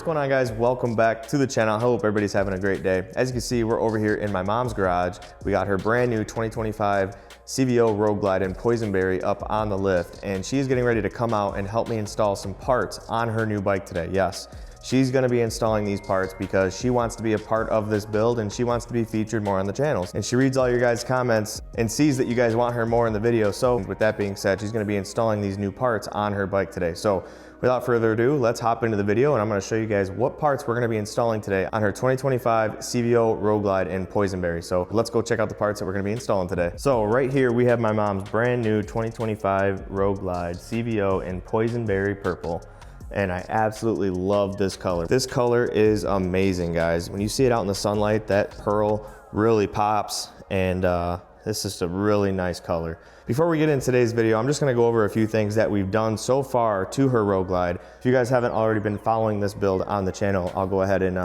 What's going on, guys? Welcome back to the channel. I hope everybody's having a great day. As you can see, we're over here in my mom's garage. We got her brand new 2025 CVO Road Glide in Boysenberry up on the lift, and she's getting ready to come out and help me install some parts on her new bike today. Yes, she's gonna be installing these parts because she wants to be a part of this build and she wants to be featured more on the channels. And she reads all your guys' comments and sees that you guys want her more in the video. So with that being said, she's gonna be installing these new parts on her bike today. So without further ado, let's hop into the video and I'm gonna show you guys what parts we're gonna be installing today on her 2025 CVO Road Glide in Boysenberry. So let's go check out the parts that we're gonna be installing today. So right here, we have my mom's brand new 2025 Road Glide CVO in Boysenberry purple. And I absolutely love this color. This color is amazing, guys. When you see it out in the sunlight, that pearl really pops, and this is a really nice color. Before we get into today's video, I'm just gonna go over a few things that we've done so far to her Road Glide. If you guys haven't already been following this build on the channel, I'll go ahead and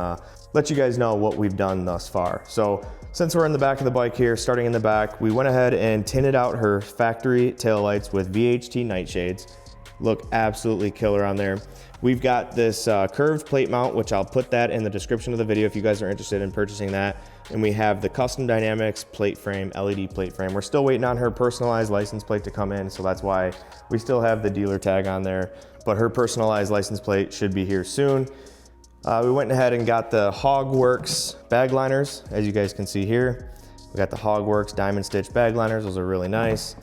let you guys know what we've done thus far. So since we're in the back of the bike here, starting in the back, we went ahead and tinted out her factory taillights with VHT nightshades. Look absolutely killer on there. We've got this curved plate mount, which I'll put that in the description of the video if you guys are interested in purchasing that. And we have the Custom Dynamics plate frame, LED plate frame. We're still waiting on her personalized license plate to come in, so that's why we still have the dealer tag on there. But her personalized license plate should be here soon. We went ahead and got the Hogworks bag liners, as you guys can see here. We got the Hogworks diamond stitch bag liners. Those are really nice.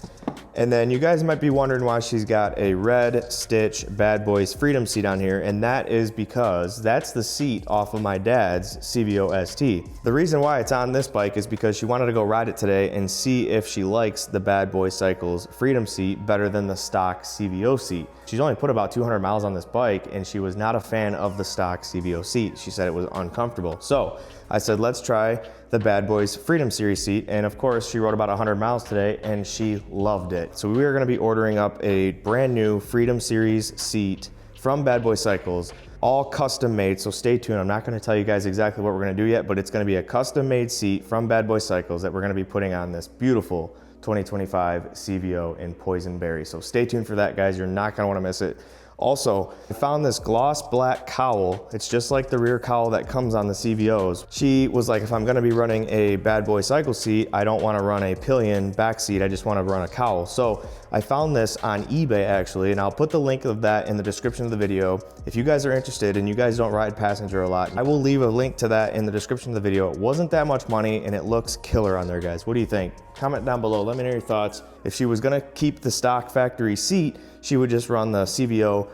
And then you guys might be wondering why she's got a red stitch Bad Boys Freedom seat on here, and that is because that's the seat off of my dad's CVO ST. The reason why it's on this bike is because she wanted to go ride it today and see if she likes the Bad Boy Cycles Freedom seat better than the stock CVO seat. She's only put about 200 miles on this bike and she was not a fan of the stock CVO seat. She said it was uncomfortable. So I said, let's try the Bad Boys Freedom Series seat. And of course, she rode about 100 miles today and she loved it. So we are gonna be ordering up a brand new Freedom Series seat from Bad Boy Cycles, all custom made. So stay tuned. I'm not gonna tell you guys exactly what we're gonna do yet, but it's gonna be a custom made seat from Bad Boy Cycles that we're gonna be putting on this beautiful 2025 CVO in Boysenberry. So stay tuned for that, guys. You're not gonna wanna miss it. Also, I found this gloss black cowl. It's just like the rear cowl that comes on the CVOs. She was like, if I'm gonna be running a Bad Boy Cycle seat, I don't wanna run a pillion back seat, I just wanna run a cowl. So I found this on eBay actually, and I'll put the link of that in the description of the video. If you guys are interested and you guys don't ride passenger a lot, I will leave a link to that in the description of the video. It wasn't that much money and it looks killer on there, guys. What do you think? Comment down below, let me know your thoughts. If she was gonna keep the stock factory seat, she would just run the CVO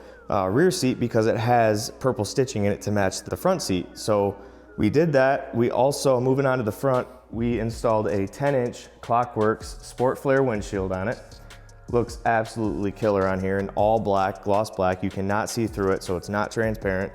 rear seat because it has purple stitching in it to match the front seat. So we did that. We also, moving on to the front, we installed a 10-inch Clockworks Sport Flare windshield on it. Looks absolutely killer on here in all black, gloss black. You cannot see through it, so it's not transparent.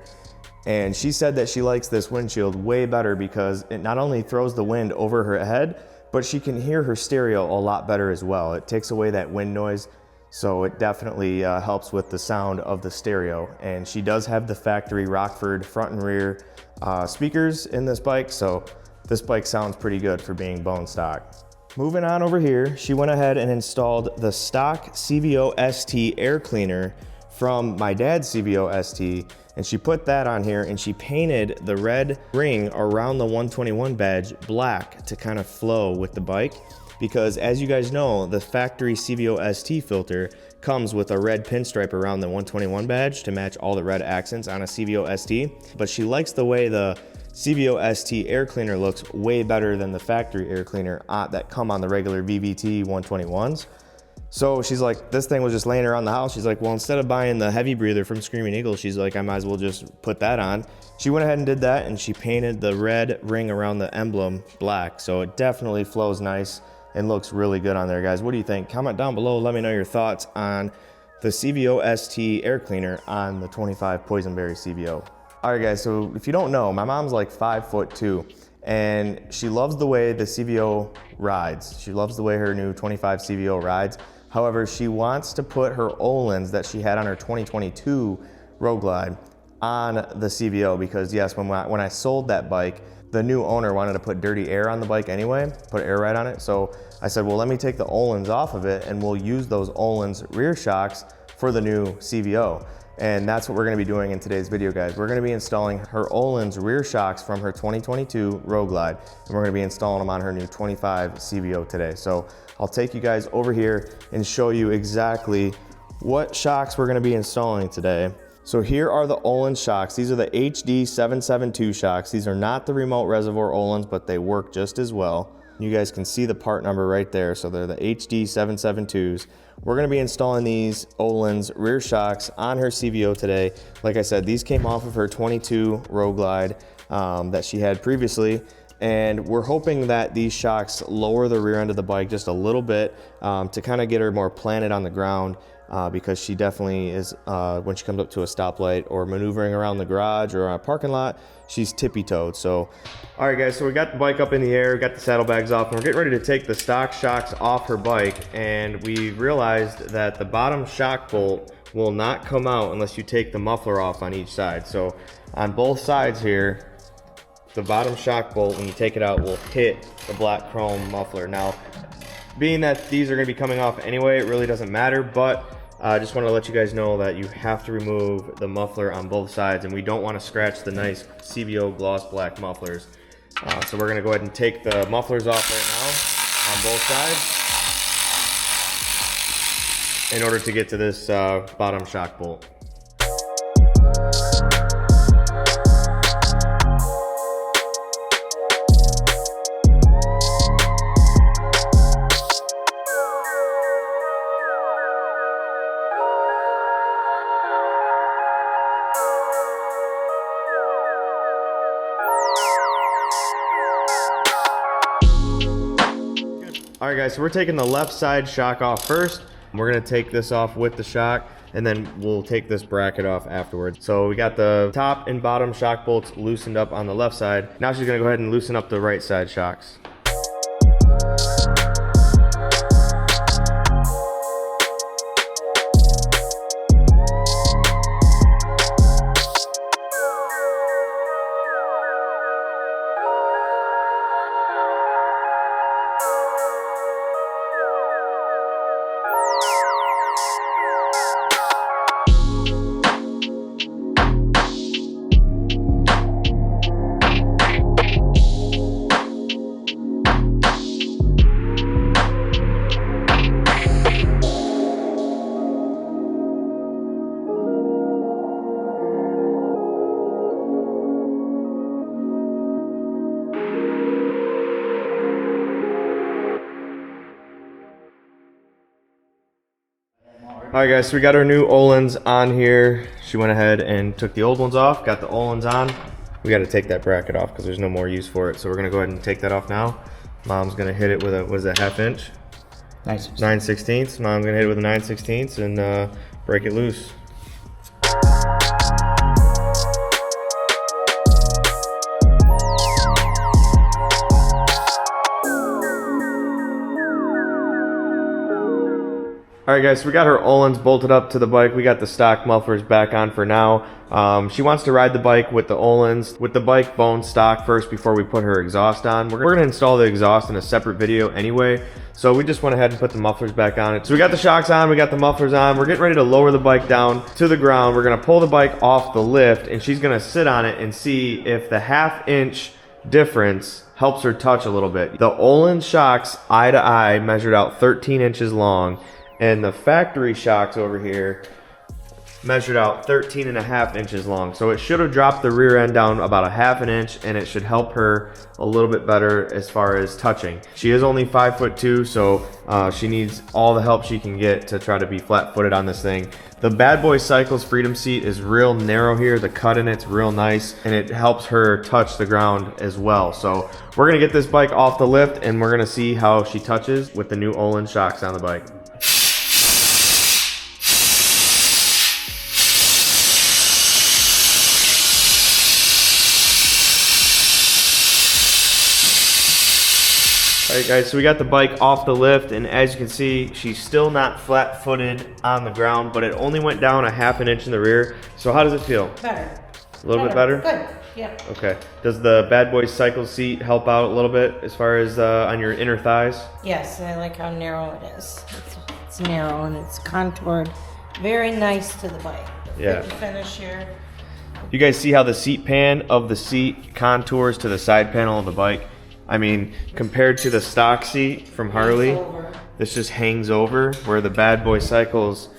And she said that she likes this windshield way better because it not only throws the wind over her head, but she can hear her stereo a lot better as well. It takes away that wind noise. So it definitely helps with the sound of the stereo. And she does have the factory Rockford front and rear speakers in this bike. So this bike sounds pretty good for being bone stock. Moving on over here, she went ahead and installed the stock CVO ST air cleaner from my dad's CVO ST. And she put that on here and she painted the red ring around the 121 badge black to kind of flow with the bike. Because as you guys know, the factory CVO ST filter comes with a red pinstripe around the 121 badge to match all the red accents on a CVO ST. But she likes the way the CVO ST air cleaner looks way better than the factory air cleaner that come on the regular VVT 121s. So she's like, this thing was just laying around the house. She's like, well, instead of buying the heavy breather from Screaming Eagle, she's like, I might as well just put that on. She went ahead and did that and she painted the red ring around the emblem black. So it definitely flows nice and looks really good on there, guys. What do you think? Comment down below. Let me know your thoughts on the CVO ST air cleaner on the 25 Boysenberry CVO. All right, guys, so if you don't know, my mom's like 5'2", and she loves the way the CVO rides. She loves the way her new 25 CVO rides. However, she wants to put her Ohlins that she had on her 2022 Road Glide on the CVO because yes, when I sold that bike, the new owner wanted to put dirty air on the bike anyway, put air ride on it. So I said, well, let me take the Ohlins off of it and we'll use those Ohlins rear shocks for the new CVO. And that's what we're gonna be doing in today's video, guys. We're gonna be installing her Ohlins rear shocks from her 2022 Road Glide, and we're gonna be installing them on her new 25 CVO today. So I'll take you guys over here and show you exactly what shocks we're gonna be installing today. So here are the Ohlins shocks. These are the HD 772 shocks. These are not the remote reservoir Ohlins, but they work just as well. You guys can see the part number right there. So they're the HD 772s. We're gonna be installing these Ohlins rear shocks on her CVO today. Like I said, these came off of her 22 Road Glide that she had previously. And we're hoping that these shocks lower the rear end of the bike just a little bit to kind of get her more planted on the ground. Because she definitely is, when she comes up to a stoplight or maneuvering around the garage or a parking lot, she's tippy-toed. So, all right guys, so we got the bike up in the air, got the saddlebags off, and we're getting ready to take the stock shocks off her bike, and we realized that the bottom shock bolt will not come out unless you take the muffler off on each side. So on both sides here, the bottom shock bolt, when you take it out, will hit the black chrome muffler. Now, being that these are going to be coming off anyway, it really doesn't matter, but I just want to let you guys know that you have to remove the muffler on both sides, and we don't want to scratch the nice CVO gloss black mufflers. So we're going to go ahead and take the mufflers off right now on both sides in order to get to this bottom shock bolt. All right guys, so we're taking the left side shock off first. We're gonna take this off with the shock, and then we'll take this bracket off afterwards. So we got the top and bottom shock bolts loosened up on the left side. Now she's gonna go ahead and loosen up the right side shocks. All right guys, so we got our new Ohlins on here. She went ahead and took the old ones off, got the Ohlins on. We got to take that bracket off because there's no more use for it. So we're gonna go ahead and take that off now. Mom's gonna hit it with a, what is that, 1/2 inch? 9/16. Mom's gonna hit it with a 9/16 and break it loose. All right guys, so we got her Ohlins bolted up to the bike. We got the stock mufflers back on for now. She wants to ride the bike with the Ohlins, with the bike bone stock first before we put her exhaust on. We're gonna install the exhaust in a separate video anyway, so we just went ahead and put the mufflers back on it. So we got the shocks on, we got the mufflers on. We're getting ready to lower the bike down to the ground. We're gonna pull the bike off the lift, and she's gonna sit on it and see if the 1/2 inch difference helps her touch a little bit. The Ohlins shocks, eye to eye, measured out 13 inches long. And the factory shocks over here measured out 13.5 inches long. So it should have dropped the rear end down about 1/2 inch, and it should help her a little bit better as far as touching. She is only 5'2", so she needs all the help she can get to try to be flat-footed on this thing. The Bad Boy Cycles Freedom Seat is real narrow here. The cut in it's real nice, and it helps her touch the ground as well. So we're gonna get this bike off the lift, and we're gonna see how she touches with the new Ohlins shocks on the bike. All right guys, so we got the bike off the lift, and as you can see, she's still not flat-footed on the ground, but it only went down 1/2 inch in the rear. So how does it feel? Better. A little bit better? Good, yeah. Okay. Does the Bad Boy Cycle seat help out a little bit as far as on your inner thighs? Yes, I like how narrow it is. It's narrow and it's contoured. Very nice to the bike. The Yeah. Fit to finish here. You guys see how the seat pan of the seat contours to the side panel of the bike? I mean, compared to the stock seat from Harley, this just hangs over, where the Bad Boy Cycles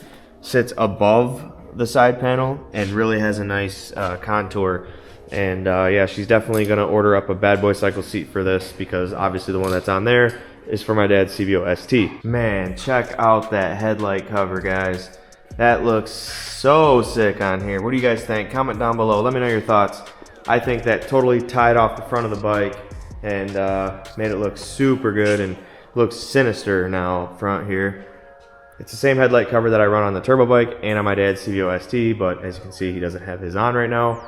sits above the side panel and really has a nice contour. And yeah, she's definitely gonna order up a Bad Boy Cycle seat for this, because obviously the one that's on there is for my dad's CVO ST. Man, check out that headlight cover, guys. That looks so sick on here. What do you guys think? Comment down below. Let me know your thoughts. I think that totally tied off the front of the bike and made it look super good and looks sinister now front here. It's the same headlight cover that I run on the turbo bike and on my dad's CVO ST, but as you can see, he doesn't have his on right now.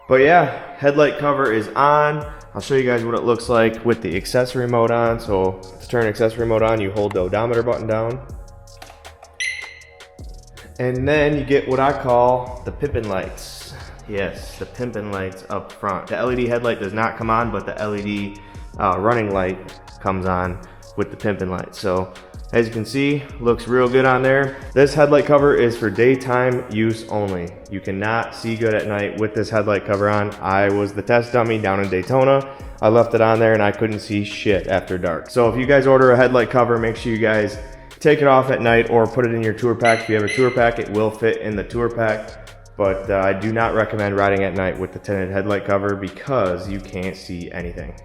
But yeah, headlight cover is on. I'll show you guys what it looks like with the accessory mode on. So to turn accessory mode on, you hold the odometer button down. And then you get what I call the pimpin' lights. Yes, the pimpin' lights up front. The LED headlight does not come on, but the LED running light comes on with the pimpin' light. So as you can see, looks real good on there. This headlight cover is for daytime use only. You cannot see good at night with this headlight cover on. I was the test dummy down in Daytona. I left it on there and I couldn't see shit after dark. So if you guys order a headlight cover, make sure you guys take it off at night or put it in your tour pack. If you have a tour pack, it will fit in the tour pack. But I do not recommend riding at night with the tinted headlight cover because you can't see anything.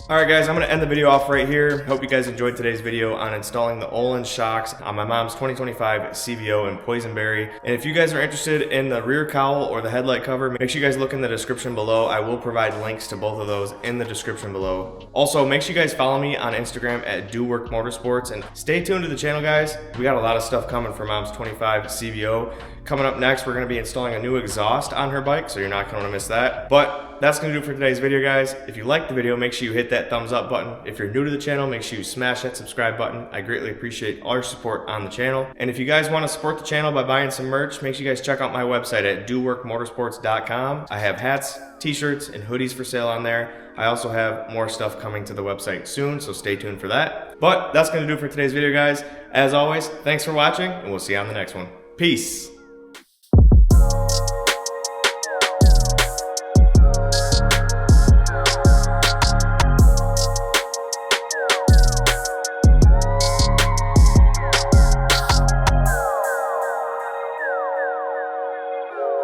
All right, guys, I'm gonna end the video off right here. Hope you guys enjoyed today's video on installing the Ohlins shocks on my mom's 2025 CVO in Boysenberry. And if you guys are interested in the rear cowl or the headlight cover, make sure you guys look in the description below. I will provide links to both of those in the description below. Also, make sure you guys follow me on Instagram at DOOWORK Motorsports and stay tuned to the channel, guys. We got a lot of stuff coming for mom's 25 CVO. Coming up next, we're gonna be installing a new exhaust on her bike, so you're not gonna wanna miss that. But that's gonna do it for today's video, guys. If you liked the video, make sure you hit that thumbs up button. If you're new to the channel, make sure you smash that subscribe button. I greatly appreciate all your support on the channel. And if you guys wanna support the channel by buying some merch, make sure you guys check out my website at DOOWORKMotorsports.com. I have hats, t-shirts, and hoodies for sale on there. I also have more stuff coming to the website soon, so stay tuned for that. But that's gonna do it for today's video, guys. As always, thanks for watching, and we'll see you on the next one. Peace.